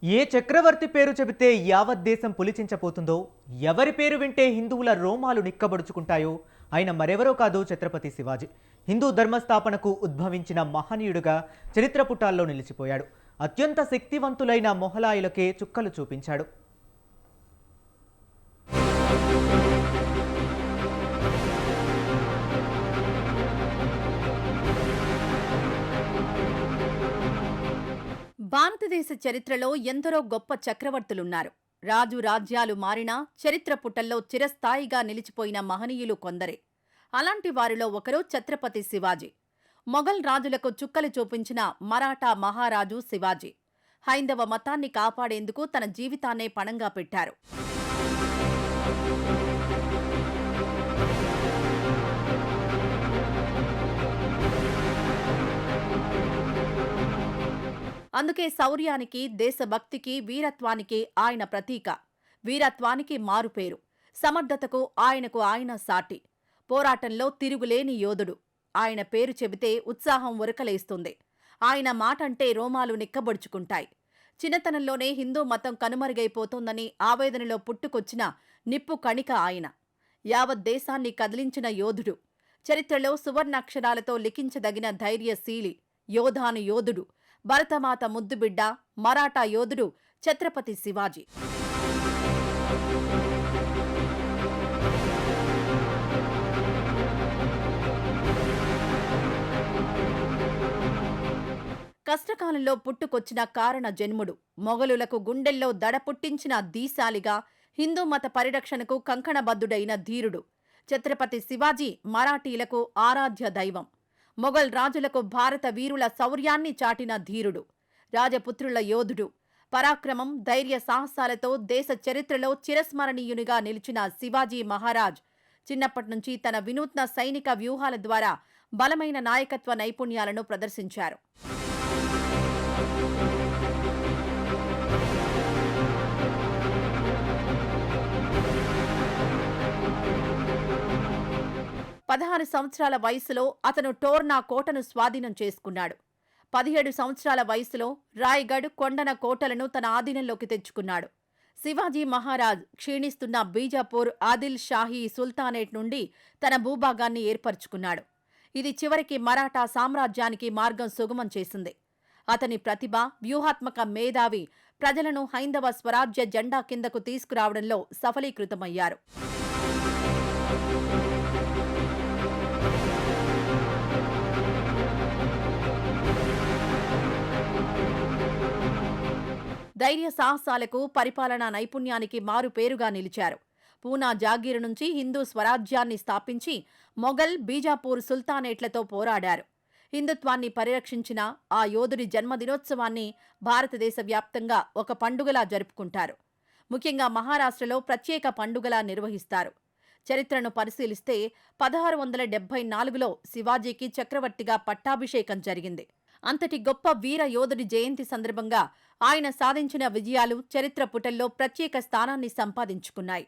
ఏ చక్రవర్తి పేరు చెబితే యావత్ దేశం పులిచించపోతుందో, ఎవరి పేరు వింటే హిందువుల రోమాలు నిక్కబడుచుకుంటాయో ఆయన మరెవరో కాదు ఛత్రపతి శివాజీ. హిందూ ధర్మస్థాపనకు ఉద్భవించిన మహనీయుడుగా చరిత్ర పుటాల్లో నిలిచిపోయాడు. అత్యంత శక్తివంతులైన మొహలాయులకే చుక్కలు చూపించాడు. భారతదేశ చరిత్రలో ఎందరో గొప్ప చక్రవర్తులున్నారు. రాజు రాజ్యాలు మారినా చరిత్ర పుటల్లో చిరస్థాయిగా నిలిచిపోయిన మహనీయులు కొందరే. అలాంటి వారిలో ఒకరు ఛత్రపతి శివాజీ. మొఘల్ రాజులకు చుక్కలు చూపించిన మరాఠా మహారాజు శివాజీ. హైందవ మతాన్ని కాపాడేందుకు తన జీవితాన్నే పణంగా పెట్టారు. అందుకే శౌర్యానికి, దేశభక్తికి, వీరత్వానికి ఆయన ప్రతీక. వీరత్వానికి మారుపేరు. సమర్థతకు ఆయన సాటి. పోరాటంలో తిరుగులేని యోధుడు. ఆయన పేరు చెబితే ఉత్సాహం ఉరకలేస్తుంది. ఆయన మాటంటే రోమాలు నిక్కబొడుచుకుంటాయి. చిన్నతనంలోనే హిందూ మతం కనుమరుగైపోతోందని ఆవేదనలో పుట్టుకొచ్చిన నిప్పు కణిక ఆయన. యావత్ దేశాన్ని కదిలించిన యోధుడు. చరిత్రలో సువర్ణాక్షరాలతో లిఖించదగిన ధైర్యశీలి, యోధాను యోధుడు, భరతమాత ముద్దుబిడ్డ, మరాఠా యోధుడు ఛత్రపతి శివాజీ. కష్టకాలంలో పుట్టుకొచ్చిన కారణ జన్ముడు. మొఘలులకు గుండెల్లో దడ పుట్టించిన దీశాలిగా, హిందూ మత పరిరక్షణకు కంకణబద్ధుడైన ధీరుడు. ఛత్రపతి శివాజీ మరాఠీలకు ఆరాధ్య దైవం. మొఘల్ రాజులకు భారత వీరుల శౌర్యాన్ని చాటిన ధీరుడు. రాజపుత్రుల యోధుడు. పరాక్రమం, ధైర్య సాహసాలతో దేశ చరిత్రలో చిరస్మరణీయునిగా నిలిచిన శివాజీ మహారాజ్ చిన్నప్పటినుంచి తన వినూత్న సైనిక వ్యూహాల ద్వారా బలమైన నాయకత్వ నైపుణ్యాలను ప్రదర్శించారు. పదహారు సంవత్సరాల వయసులో అతను టోర్నా కోటను స్వాధీనం చేసుకున్నాడు. 17 సంవత్సరాల వయసులో రాయ్గఢ్, కొండన కోటలను తన ఆధీనంలోకి తెచ్చుకున్నాడు. శివాజీ మహారాజ్ క్షీణిస్తున్న బీజాపూర్, ఆదిల్ షాహీ సుల్తానేట్ నుండి తన భూభాగాన్ని ఏర్పరచుకున్నాడు. ఇది చివరికి మరాఠా సామ్రాజ్యానికి మార్గం సుగమం చేసింది. అతని ప్రతిభ, వ్యూహాత్మక మేధావి ప్రజలను హైందవ స్వరాజ్య జెండా కిందకు తీసుకురావడంలో సఫలీకృతమయ్యారు. ధైర్య సాహసాలకు, పరిపాలనా నైపుణ్యానికి మారుపేరుగా నిలిచారు. పూనా జాగీరు నుంచి హిందూ స్వరాజ్యాన్ని స్థాపించి మొఘల్, బీజాపూర్ సుల్తానేట్లతో పోరాడారు. హిందుత్వాన్ని పరిరక్షించిన ఆ యోధుడి జన్మదినోత్సవాన్ని భారతదేశ వ్యాప్తంగా ఒక పండుగలా జరుపుకుంటారు. ముఖ్యంగా మహారాష్ట్రలో ప్రత్యేక పండుగలా నిర్వహిస్తారు. చరిత్రను పరిశీలిస్తే 1674లో శివాజీకి చక్రవర్తిగా పట్టాభిషేకం జరిగింది. అంతటి గొప్ప వీర యోధుడి జయంతి సందర్భంగా ఆయన సాధించిన విజయాలు చరిత్ర పుటల్లో ప్రత్యేక స్థానాన్ని సంపాదించుకున్నాయి.